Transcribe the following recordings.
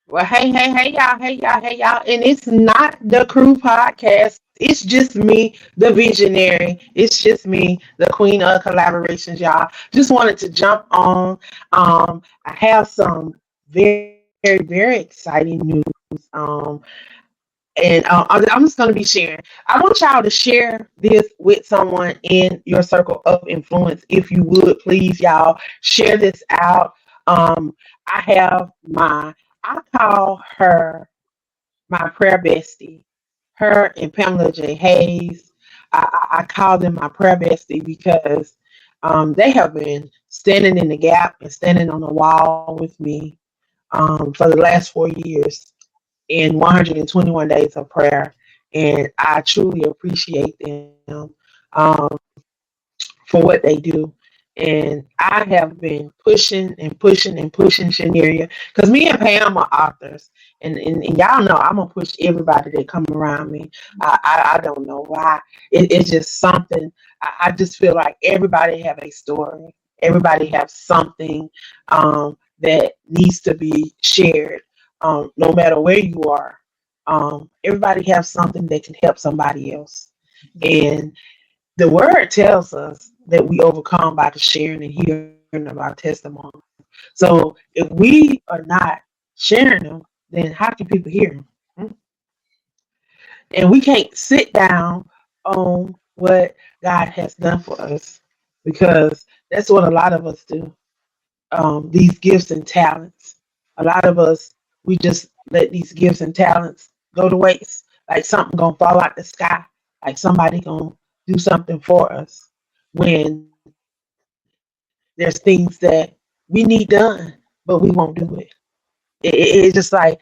Well, hey y'all, and it's not the crew podcast. It's just me, the visionary. It's just me, the queen of collaborations, y'all. Just wanted to jump on. I have some very exciting news. And I'm just going to be sharing. I want y'all to share this with someone in your circle of influence, if you would, please, y'all. Share this out. I have I call her my prayer bestie. Her and Pamela J. Hayes. I call them my prayer bestie because they have been standing in the gap and standing on the wall with me for the last 4 years in 121 days of prayer. And I truly appreciate them for what they do. And I have been pushing Cheniera because me and Pam are authors. And y'all know I'm going to push everybody that come around me. I don't know why. It's just something. I just feel like everybody have a story. Everybody have something that needs to be shared, no matter where you are. Everybody have something that can help somebody else. And the word tells us that we overcome by the sharing and hearing of our testimony. So if we are not sharing them, then how can people hear them? Hmm? And we can't sit down on what God has done for us because that's what a lot of us do. These gifts and talents. A lot of us, we just let these gifts and talents go to waste. Like something gonna fall out the sky. Like somebody gonna do something for us when there's things that we need done, but we won't do it. It's just like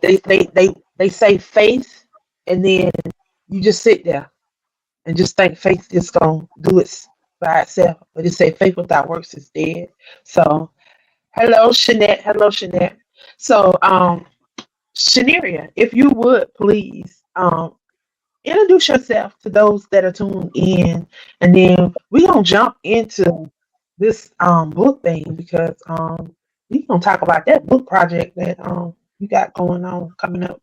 they say faith, and then you just sit there and just think faith just gonna do it by itself. But it say faith without works is dead. So hello, Shanette. Hello, Shanette. So, Cheniera, if you would please introduce yourself to those that are tuned in, and then we're gonna jump into this book thing because we're gonna talk about that book project that you got going on coming up.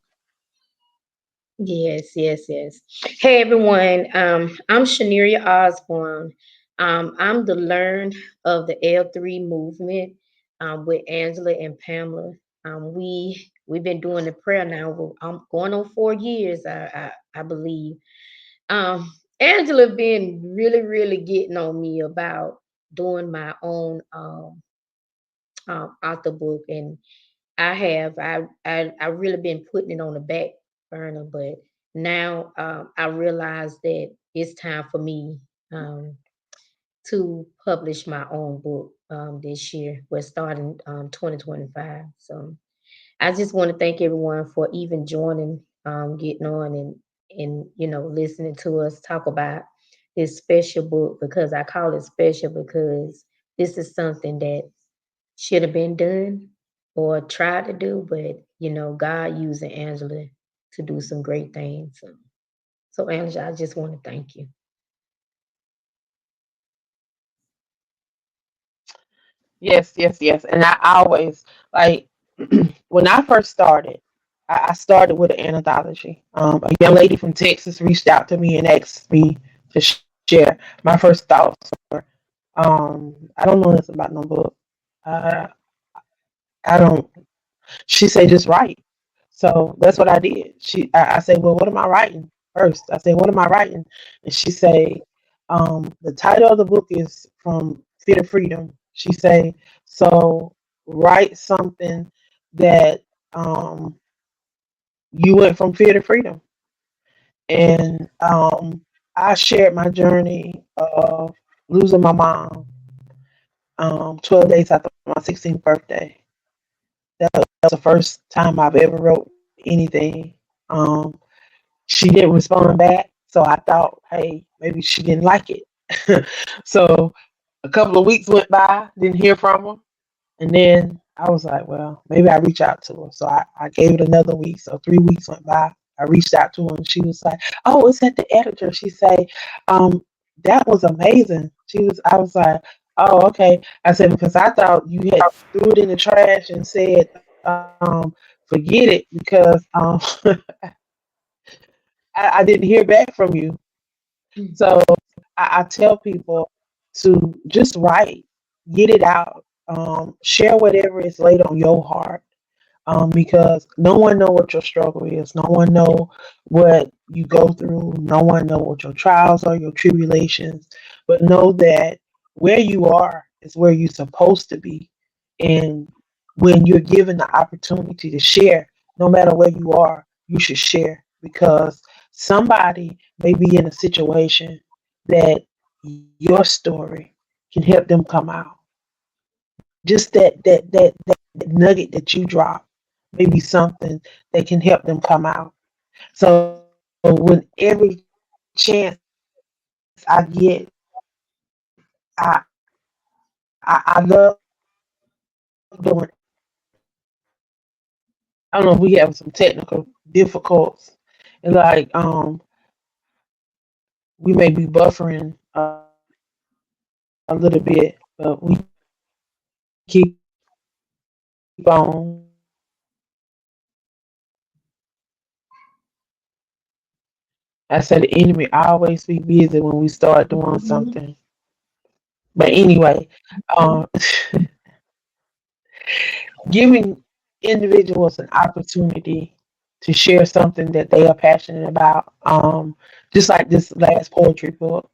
Yes, yes, yes. Hey everyone, I'm Cheniera Osborne. I'm the learn of the L3 movement with Angela and Pamela. We've been doing the prayer now. I'm going on 4 years, I believe. Um, Angela been really getting on me about doing my own author book, and I really been putting it on the back burner, but now I realize that it's time for me um, to publish my own book this year. We're starting 2025. So I just want to thank everyone for even joining, getting on and listening to us talk about this special book, because I call it special because this is something that should have been done or tried to do, but God using Angela to do some great things. So Angela, I just want to thank you. Yes. And I always like when I first started. I started with an anthology. A young lady from Texas reached out to me and asked me to share my first thoughts. I don't know nothing about no book. Uh, I don't. She said just write. So that's what I did. I said, well, what am I writing first? I said, what am I writing? And she said, the title of the book is From Fear to Freedom. She said, so write something that you went from fear to freedom. And I shared my journey of losing my mom 12 days after my 16th birthday. That was the first time I've ever wrote anything. Um, she didn't respond back, so I thought, hey, maybe she didn't like it. So a couple of weeks went by, didn't hear from her, and then I was like, well, maybe I reach out to her. So I gave it another week. So 3 weeks went by. I reached out to her, and she was like, oh, it's at the editor. She said, um, that was amazing. I was like, oh, okay. I said, because I thought you had threw it in the trash and said, forget it because I didn't hear back from you. Mm. So I tell people to just write, get it out, share whatever is laid on your heart, because no one know what your struggle is. No one know what you go through. No one know what your trials are, your tribulations. But know that where you are is where you're supposed to be. And when you're given the opportunity to share, no matter where you are, you should share because somebody may be in a situation that your story can help them come out. Just that nugget that you drop may be something that can help them come out. So when every chance I get, I I love doing anthologies. I don't know if we have some technical difficulties, and we may be buffering a little bit, but we keep on. I said the enemy always be busy when we start doing Mhm. something. But anyway, giving individuals an opportunity to share something that they are passionate about, just like this last poetry book,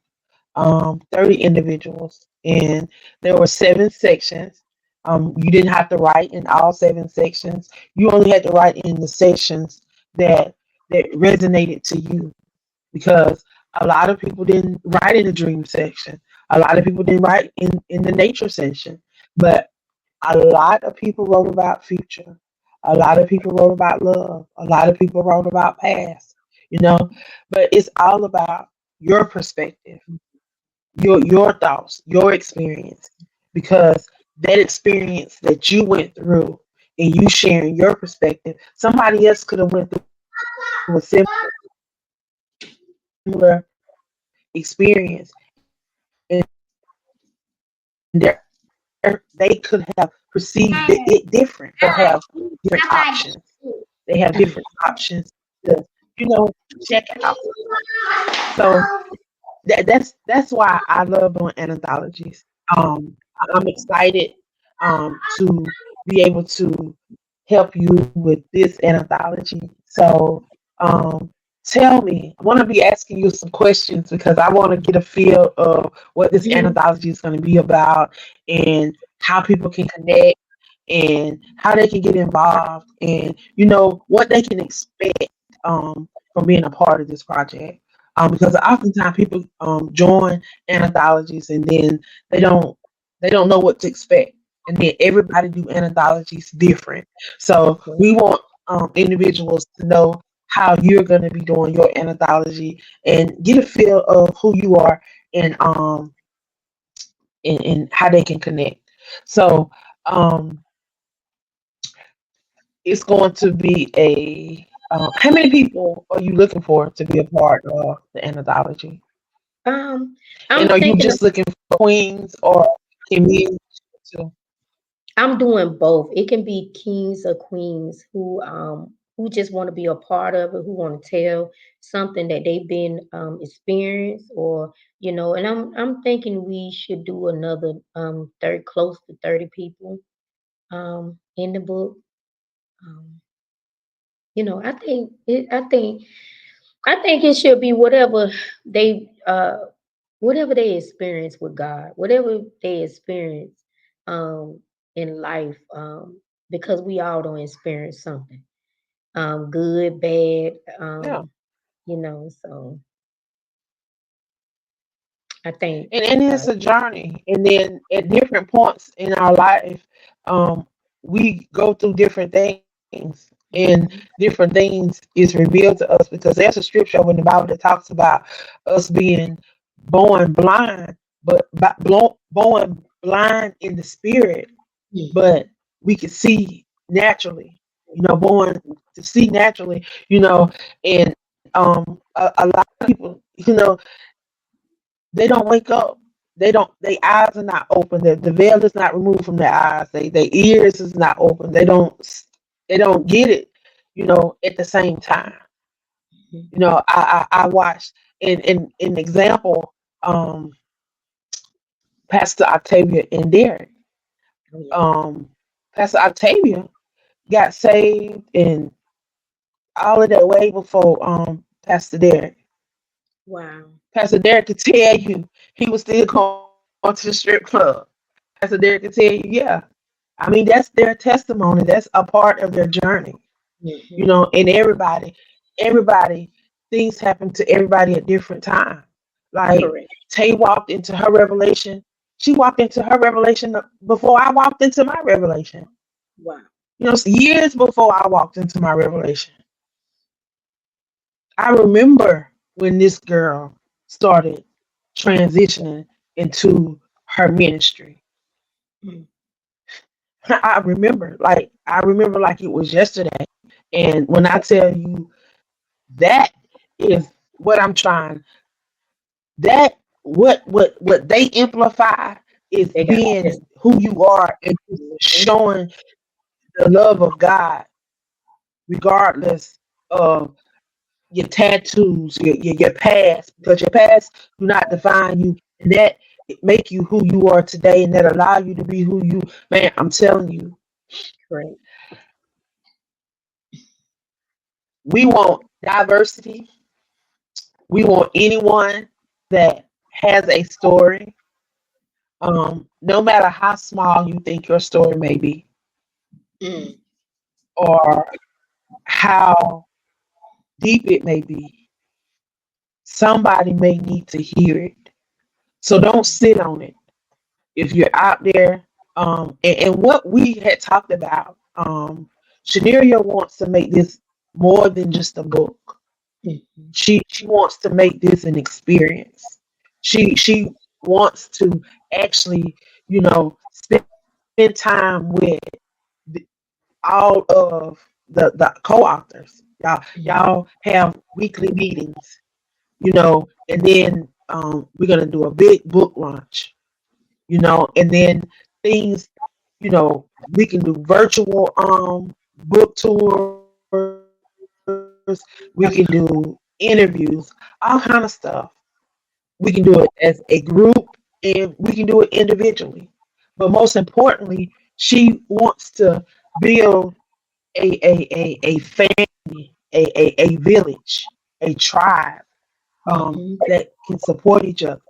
30 individuals, and there were 7 sections. You didn't have to write in all 7 sections. You only had to write in the sections that resonated to you because a lot of people didn't write in the dream section. A lot of people didn't write in the nature section. But a lot of people wrote about future. A lot of people wrote about love. A lot of people wrote about past, you know. But it's all about your perspective, your thoughts, your experience. Because that experience that you went through and you sharing your perspective, somebody else could have went through a similar experience and they could have perceived it different or have different options. They have different options to, check out. So that's why I love doing anthologies. I'm excited to be able to help you with this anthology. So tell me, I want to be asking you some questions because I want to get a feel of what this Mhm. anthology is going to be about and how people can connect and how they can get involved and what they can expect from being a part of this project. Because oftentimes people join anthologies and then they don't they don't know what to expect, and then everybody do anthologies different. So Okay. we want individuals to know how you're going to be doing your anthology and get a feel of who you are and and how they can connect. So um, it's going to be a. How many people are you looking for to be a part of the anthology? Um, And I'm are you thinking of, just looking for queens or can men too? I'm doing both. It can be kings or queens who just want to be a part of it, who want to tell something that they've been experienced or and I'm thinking we should do another 30 close to 30 people in the book. Um, I think it should be they uh whatever they experience with God, whatever they experience um, in life, because we all don't experience something, good, bad, Yeah. so I think, And uh, it's a journey. And then at different points in our life, um, we go through different things, and mhm, different things is revealed to us because there's a scripture in the Bible that talks about us being born blind, born blind in the spirit, but we can see naturally, born to see naturally, and a lot of people, they don't wake up. They don't. Their eyes are not open. The veil is not removed from their eyes. Their ears is not open. They don't. They don't get it, at the same time. I watched an example, Pastor Octavia and Derek. Oh yeah. Um, Pastor Octavia got saved and all of that way before Pastor Derek. Wow. Pastor Derek could tell you he was still going to the strip club. Pastor Derek could tell you, yeah. I mean, that's their testimony. That's a part of their journey. Hmm. And everybody, things happen to everybody at different times. Like Correct. Tay walked into her revelation. She walked into her revelation before I walked into my revelation. Wow. Years before I walked into my revelation. I remember when this girl started transitioning into her ministry. Mm. I remember like it was yesterday. And when I tell you that is what I'm trying, that what they amplify is They got being this. who you are and just Mhm. showing the love of God regardless of your tattoos, your past, because your past do not define you, and that make you who you are today, and that allow you to be who you. Man, I'm telling you, Correct. we want diversity. We want anyone that has a story, no matter how small you think your story may be, Mm. or how deep it may be. Somebody may need to hear it. So don't sit on it. If you're out there, and what we had talked about, Cheniera wants to make this more than just a book. Mhm. She wants to make this an experience. She wants to actually, spend time with all of the co-authors. Y'all have weekly meetings, and then we're gonna do a big book launch, and then things, we can do virtual book tours, we can do interviews, all kind of stuff. We can do it as a group and we can do it individually. But most importantly, she wants to build a family, a village, a tribe, Mhm. that can support each other.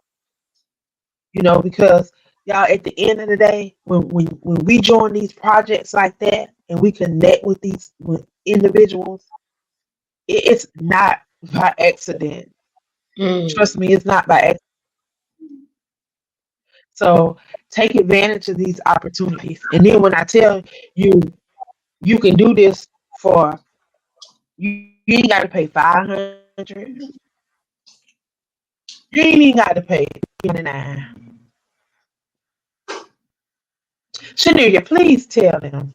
Because y'all, at the end of the day, when we join these projects like that and we connect with these with individuals, it's not by accident. Mm. Trust me, it's not by accident. So take advantage of these opportunities. And then when I tell you, you can do this for, you ain't got to pay 500. You ain't even got to pay 29. Shania, please tell them,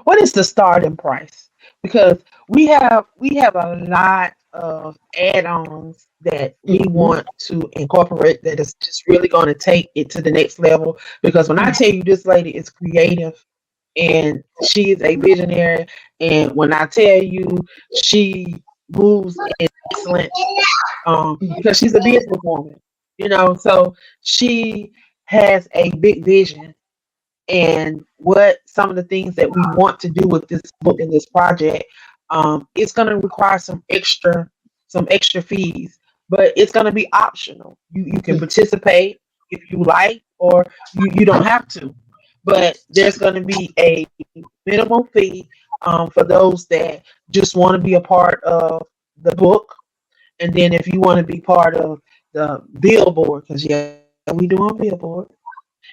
what is the starting price? Because we have a lot of add-ons that we Mhm. want to incorporate that is just really going to take it to the next level. Because when I tell you this lady is creative and she is a visionary, and when I tell you she moves in excellence, because she's a businesswoman, so she has a big vision, and what some of the things that we want to do with this book and this project. It's going to require some extra fees, but it's going to be optional. You can Mm. participate if you like, or you don't have to. But there's going to be a minimum fee, for those that just want to be a part of the book, and then if you want to be part of the billboard, because yeah, we doing billboard,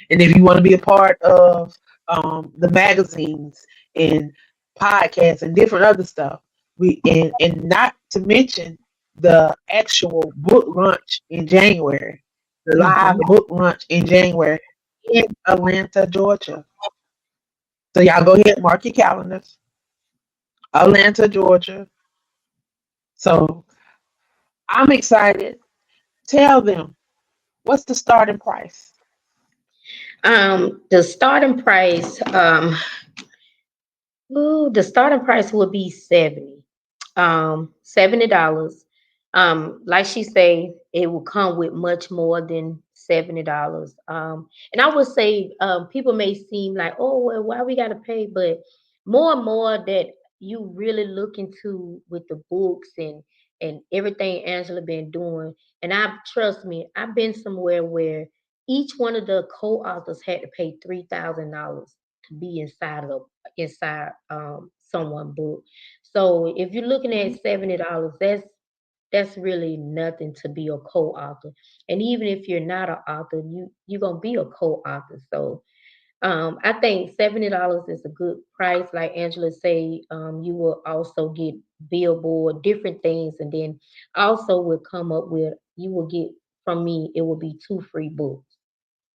and if you want to be a part of the magazines and podcasts and different other stuff, and not to mention the actual book launch in January, the live Mhm. book launch in January in Atlanta, Georgia. So y'all go ahead and mark your calendars. Atlanta, Georgia. So I'm excited. Tell them, what's the starting price? The starting price, Ooh, the starting price would be 70. $70. Like she say, it will come with much more than $70. And I would say people may seem like, oh well, why we gotta pay? But more and more that you really look into with the books and everything Angela been doing, and I trust me, I've been somewhere where each one of the co-authors had to pay $3,000 to be inside someone book. So if you're looking at $70, that's really nothing to be a co-author. And even if you're not an author, you're gonna be a co-author. So I think $70 is a good price. Like Angela say, you will also get billboard, different things, and then also will come up with you will get from me. It will be two free books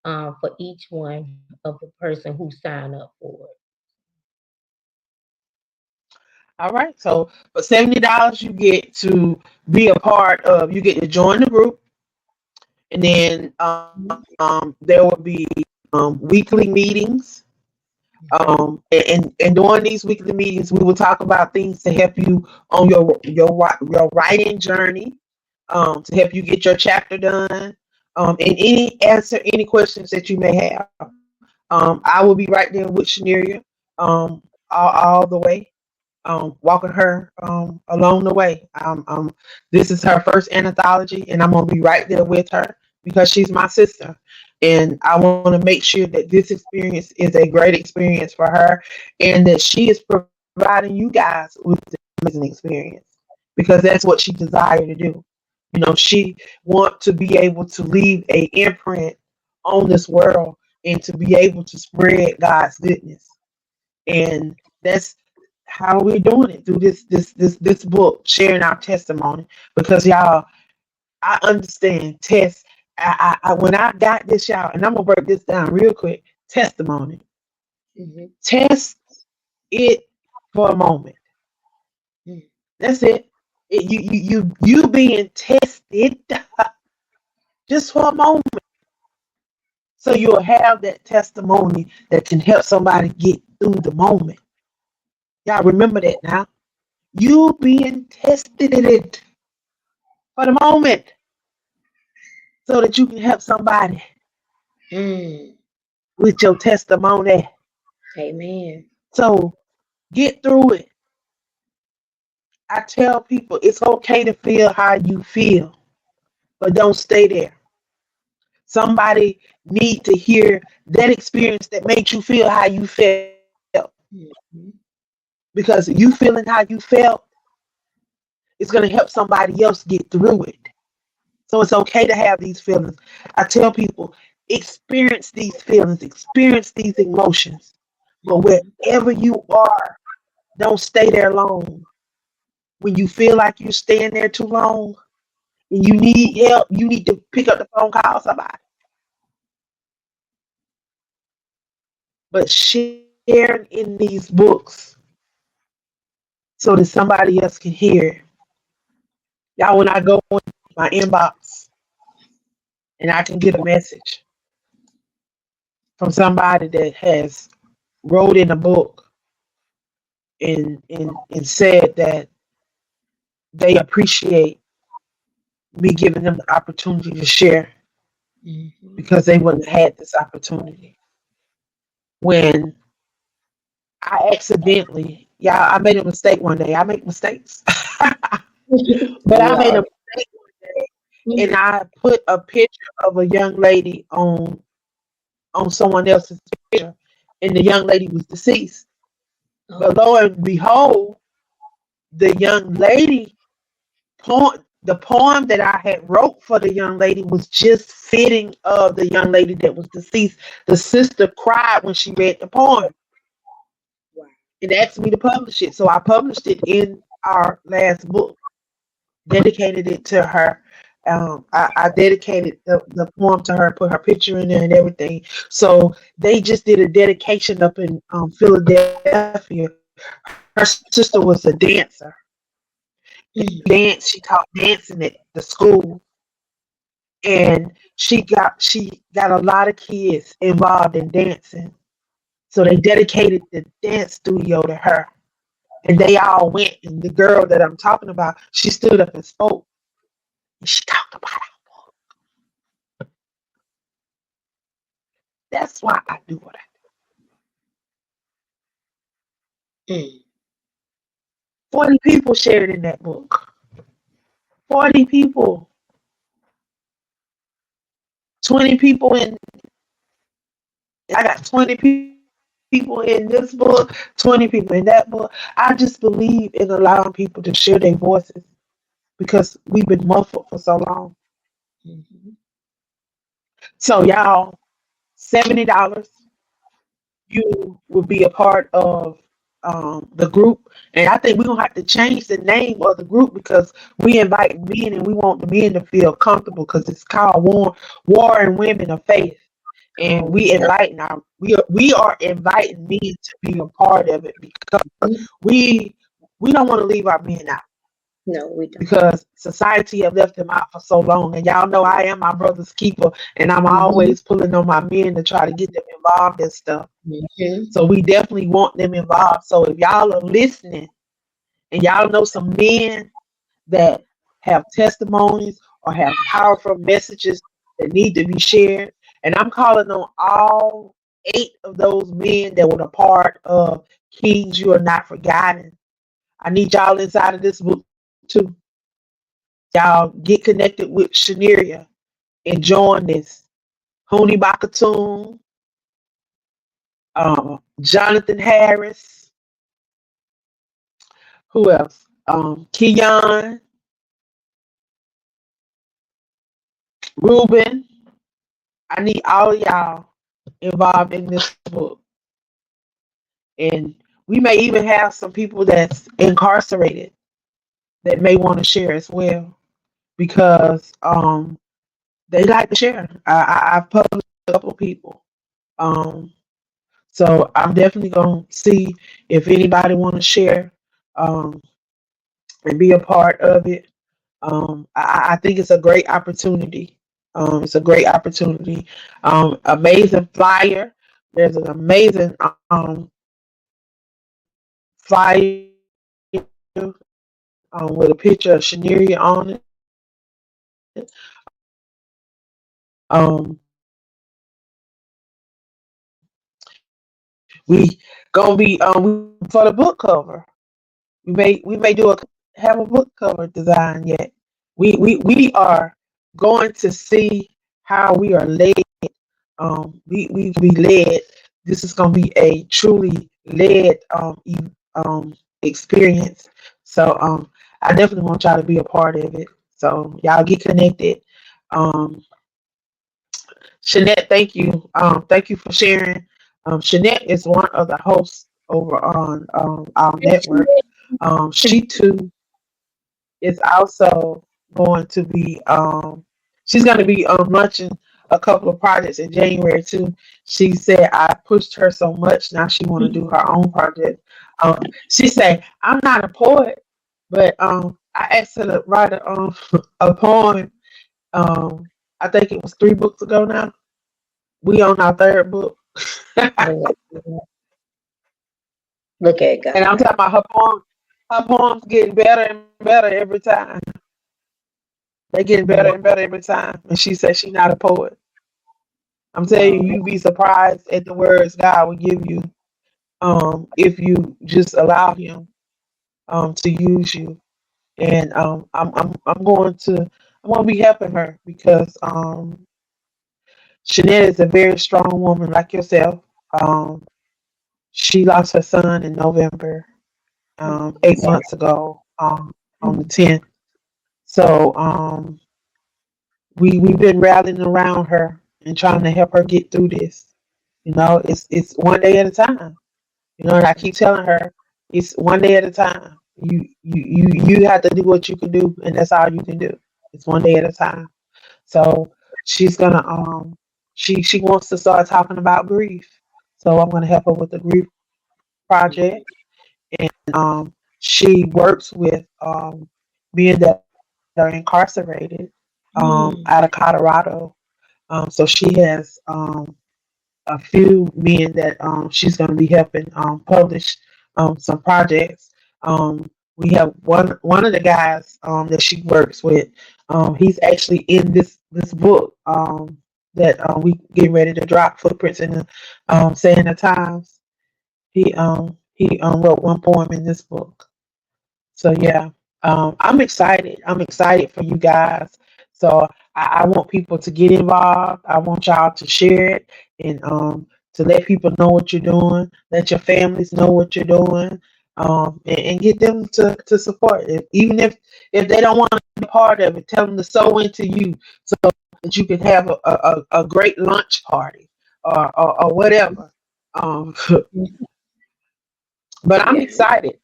for each one of the person who sign up for it. All right. So for $70, you get to be a part of. You get to join the group, and then there will be weekly meetings. And during these weekly meetings, we will talk about things to help you on your writing journey, to help you get your chapter done, and answer any questions that you may have. I will be right there with Cheniera, all the way, walking her along the way. This is her first anthology, and I'm gonna be right there with her because she's my sister, and I want to make sure that this experience is a great experience for her, and that she is providing you guys with an amazing experience because that's what she desired to do. You know, she want to be able to leave a imprint on this world and to be able to spread God's goodness. And that's how we're doing it through this book, sharing our testimony. Because y'all, I understand test. When I got this, y'all, and I'm gonna break this down real quick. Testimony. Mm-hmm. Test it for a moment. That's it. You being tested just for a moment, so you'll have that testimony that can help somebody get through the moment. Y'all remember that now. You being tested in it for the moment so that you can help somebody Mm. with your testimony. Amen. So get through it. I tell people it's okay to feel how you feel, but don't stay there. Somebody need to hear that experience that made you feel how you felt. Mhm. Because you feeling how you felt is going to help somebody else get through it. So it's okay to have these feelings. I tell people, experience these feelings, experience these emotions. But Mhm. wherever you are, don't stay there long. When you feel like you're staying there too long and you need help, you need to pick up the phone, call somebody. But sharing in these books so that somebody else can hear it. Y'all, when I go in my inbox and I can get a message from somebody that has wrote in a book and said that they appreciate me giving them the opportunity to share Mhm. because they wouldn't have had this opportunity. When I accidentally, y'all, I made a mistake one day. I make mistakes. But I made a Yes. mistake one day and I put a picture of a young lady on someone else's picture and the young lady was deceased. But Oh. lo and behold, the young lady the poem that I had wrote for the young lady was just fitting of the young lady that was deceased. The sister cried when she read the poem Wow. and asked me to publish it. So I published it in our last book, dedicated it to her. I dedicated the poem to her, put her picture in there and everything. So they just did a dedication up in Philadelphia. Her sister was a dancer. Mm. She taught dancing at the school, and she got a lot of kids involved in dancing. So they dedicated the dance studio to her. And they all went. And the girl that I'm talking about, she stood up and spoke. And she talked about it. That's why I do what I do. Mm. 40 people shared in that book. 40 people. 20 people in, I got 20 people in this book, 20 people in that book. I just believe in allowing people to share their voices because we've been muffled for so long. Mhm. So y'all, $70, you will be a part of the group. And I think we're gonna have to change the name of the group because we invite men and we want the men to feel comfortable because it's called War and Women of Faith. And Yep. we are inviting men to be a part of it because Mhm. we we don't want to leave our men out No, we don't. because society have left them out for so long. And y'all know I am my brother's keeper, and I'm Mhm. always pulling on my men to try to get them involved in stuff. Mhm. So we definitely want them involved. So if y'all are listening and y'all know some men that have testimonies or have powerful messages that need to be shared, and I'm calling on all 8 of those men that were a part of Kings You Are Not Forgotten. I need y'all inside of this book too. Y'all get connected with Cheniera and join this. Honey Bakatoon, Jonathan Harris, who else? Keon, Ruben. I need all of y'all involved in this book. And we may even have some people that's incarcerated that may want to share as well because they like to share. I've published a couple of people. Um, so I'm definitely going to see if anybody want to share um, and be a part of it. I think it's a great opportunity. It's a great opportunity. Amazing flyer. There's an amazing flyer with a picture of Cheniera on it. We gonna be for the book cover. We may do a have a book cover design yet. We are going to see how we are led. We be led. This is gonna be a truly led experience. So I definitely want y'all to be a part of it. So y'all get connected. Um, Shanette, thank you for sharing. Shanette is one of the hosts over on our network. She too is also going to be she's going to be launching a couple of projects in January too. She said I pushed her so much now she want to do her own project. She said I'm not a poet, but I asked her to write a poem. I think it was 3 books ago now. We on our 3rd book. And Look look at I'm God. talking about her poems getting better and better every time. They getting better and better every time. And she said she's not a poet. I'm telling you, Wow. you'd be surprised at the words God will give you if you just allow Him to use you. And I'm going to be helping her because Shanette is a very strong woman like yourself. Um, she lost her son in November, 8 months ago, on the 10th. So we've been rallying around her and trying to help her get through this. It's one day at a time. And I keep telling her it's one day at a time. You have to do what you can do, and that's all you can do. It's one day at a time. So she's gonna she wants to start talking about grief. So I'm gonna help her with the grief project. And she works with men that are incarcerated out of Mm. Colorado. So she has a few men that she's going to be helping publish some projects. Um, we have one of the guys that she works with. He's actually in this book that we getting ready to drop, Footprints in the Sand of Times. He wrote one poem in this book. So yeah, I'm excited. I'm excited for you guys. So I want people to get involved. I want y'all to share it and to let people know what you're doing. Let your families know what you're doing, and get them to support it. Even if they don't want to be part of it, tell them to sew into you so that you can have a great lunch party or whatever. Um, But I'm Yeah. excited.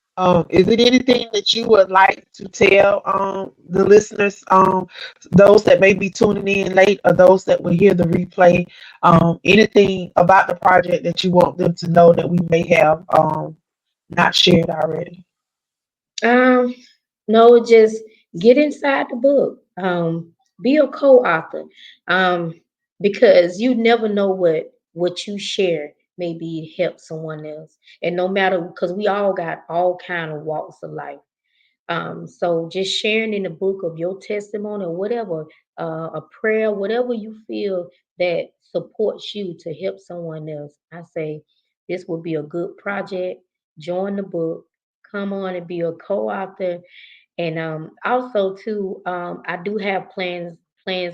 Is it anything that you would like to tell the listeners, those that may be tuning in late or those that will hear the replay? Anything about the project that you want them to know that we may have not shared already? Um, no, just get inside the book. Be a co-author. Um, because you never know what you share maybe help someone else. And no matter, because we all got all kind of walks of life. So just sharing in the book of your testimony or whatever, a prayer, whatever you feel that supports you to help someone else. I say this will be a good project. Join the book. Come on and be a co-author. And also too, I do have plans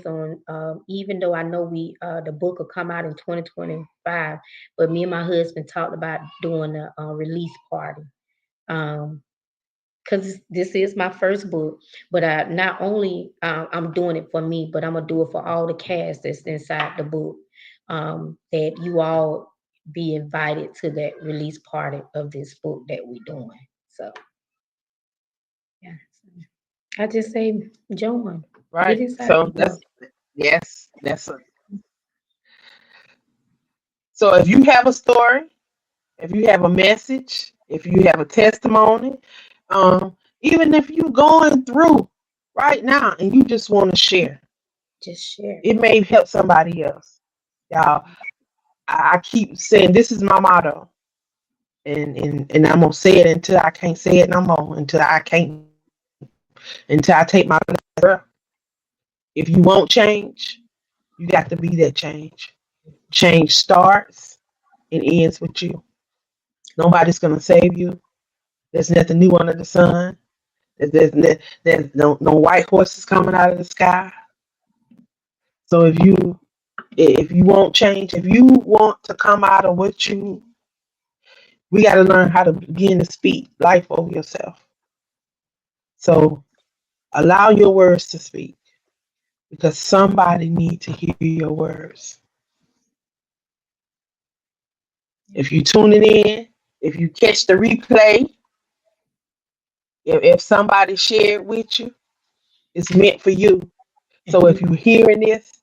on even though I know we the book will come out in 2025, but me and my husband talked about doing a release party. Um, because this is my first book. But not only I'm doing it for me, but I'm gonna do it for all the cast that's inside the book. That you all be invited to that release party of this book that we're doing. So yeah, I just say join, get Right. inside the So book. that's yes. That's a, so if you have a story, if you have a message, if you have a testimony, even if you're going through right now and you just want to share, Just share. it may help somebody else. Y'all, I keep saying this is my motto, and I'm gonna say it until I can't say it no more, until I take my last breath. If you won't change, you got to be that change. Change starts and ends with you. Nobody's gonna save you. There's nothing new under the sun. There's no white horses coming out of the sky. So if you won't change, if you want to come out of we got to learn how to begin to speak life over yourself. So allow your words to speak because somebody needs to hear your words. If you tuning in, if you catch the replay, if somebody shared with you, it's meant for you. So if you're hearing this,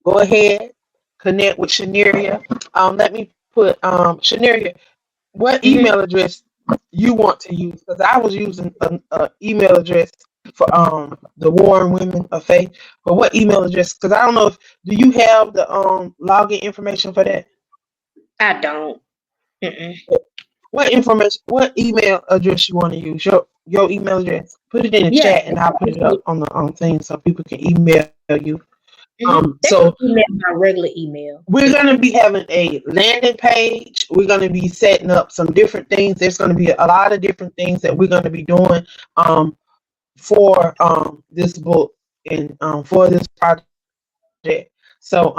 go ahead, connect with Cheniera. Let me put Cheniera, what Mhm. email address you want to use? Because I was using an email address for the Warren Women of Faith. But what email address? Because I don't know if do you have the login information for that? I don't. Mm-mm. What information? What email address you want to use? Your email address. Put it in the Yeah. chat, and I'll put it up on the thing so people can email you. They So can email my regular email. we're going to be having a landing page. We're going to be setting up some different things. There's going to be a lot of different things that we're going to be doing for this book and for this project. So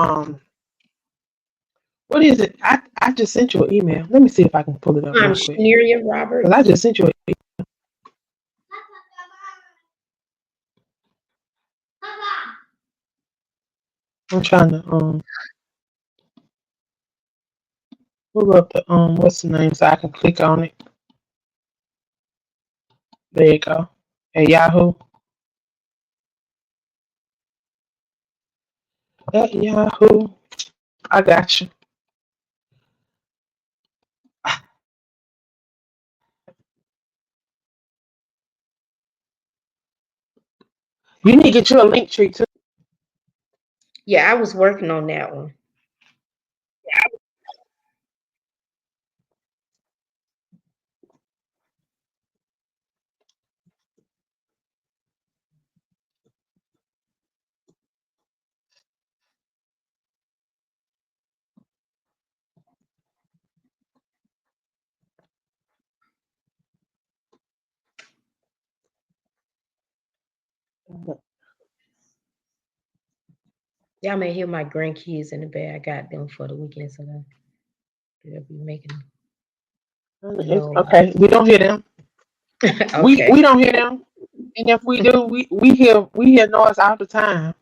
what is it? I just sent you an email. Let me see if I can pull it up real I'm quick Shaneria because I Roberts. just sent you. I'm trying to pull up the what's the name so I can click on it. There you go. At Yahoo. At Yahoo. I got you. You need to get you a link tree too. Yeah, I was working on that one. Y'all may hear my grandkids in the back. I got them for the weekend, so they'll be making a noise. Okay. We don't hear them. We Okay. don't hear them. And if we do, we hear noise all the time.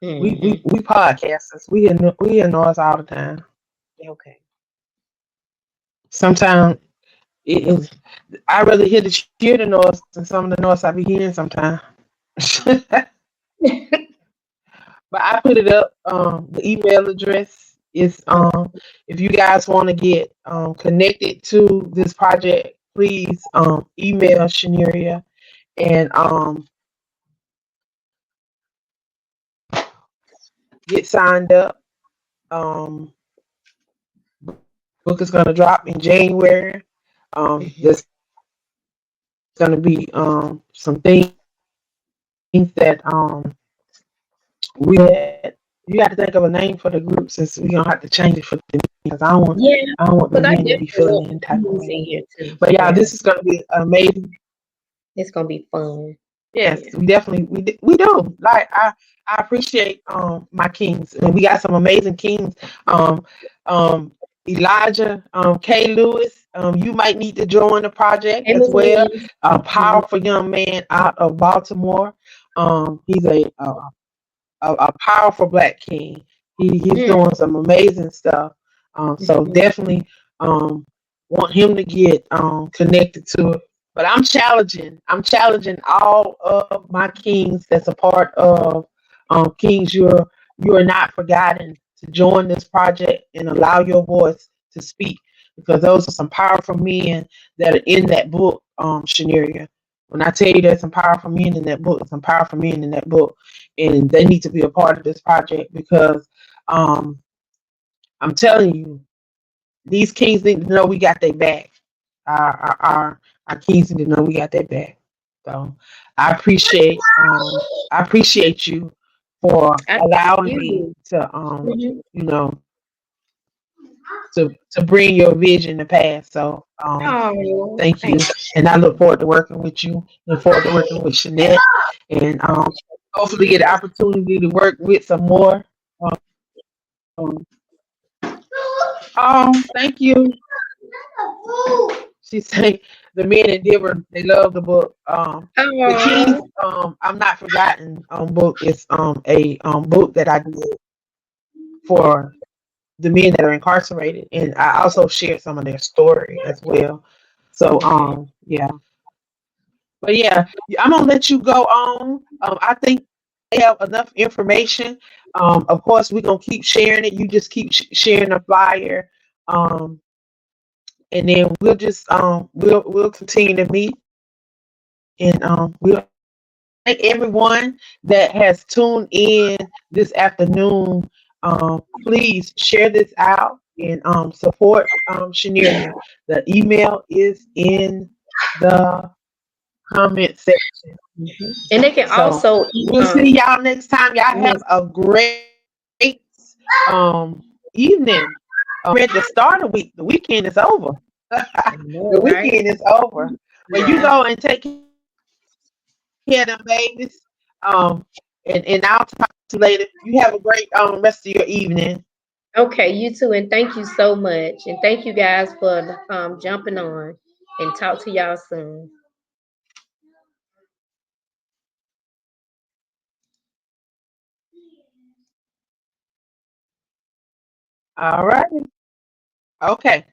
Hmm. We podcasters. We hear noise all the time. Okay. Sometimes it is. I rather hear the noise than some of the noise I be hearing sometimes. But I put it up. The email address is Okay. if you guys want to get connected to this project, please email Cheniera and get signed up. Um, book is gonna drop in January. Hmm. There's gonna be some things that we had. You got to think of a name for the group since we're gonna have to change it for the because Yeah, I don't want the because I men to definitely be feeling want any type of kids way. in here too. But yeah, Yeah, this is gonna be amazing. it's gonna be fun. Yes, Yeah. we definitely we do. Like I appreciate my kings, and we got some amazing kings. Um um Elijah, K. Lewis, you might need to join the project Hey, as Miss well. Williams. A Mhm. powerful young man out of Baltimore. He's a powerful black king. He's Mm, doing some amazing stuff. So mhm. definitely want him to get connected to it. But I'm challenging all of my kings that's a part of Kings. You are not forgotten to join this project and allow your voice to speak because those are some powerful men that are in that book, Shanaria. When I tell you there's some powerful men in that book, some powerful men in that book, and they need to be a part of this project because um, I'm telling you, these kings need to know we got their back. Our kings need to know we got their back. So I appreciate you for I thank allowing me you. to Mhm. you know to bring your vision to pass. So Oh, thank you, thank and I look forward to working with you. Look forward to working with Shanette, and hopefully get an opportunity to work with some more. Um, thank you. She say the men in Denver they love the book. The you. Kings I'm not forgotten book is a book that I did for the men that are incarcerated, and I also shared some of their story as well. So Oh, okay. yeah, but yeah, I'm gonna let you go on. I think they have enough information. Of course, we're gonna keep sharing it. You just keep sharing the flyer. Um, and then we'll just we'll continue to meet and we'll thank everyone that has tuned in this afternoon. Please share this out and support Shaneria. The email is in the comment section. And they can So also we'll see y'all next time. Y'all have yes. a great evening. Ready to start a week. The weekend is over. I know, The right? weekend is over. But you Yeah. go and take care of them babies. And I'll talk to you later. You have a great rest of your evening. Okay, you too, and thank you so much. And thank you guys for jumping on and talk to y'all soon. All right. Okay.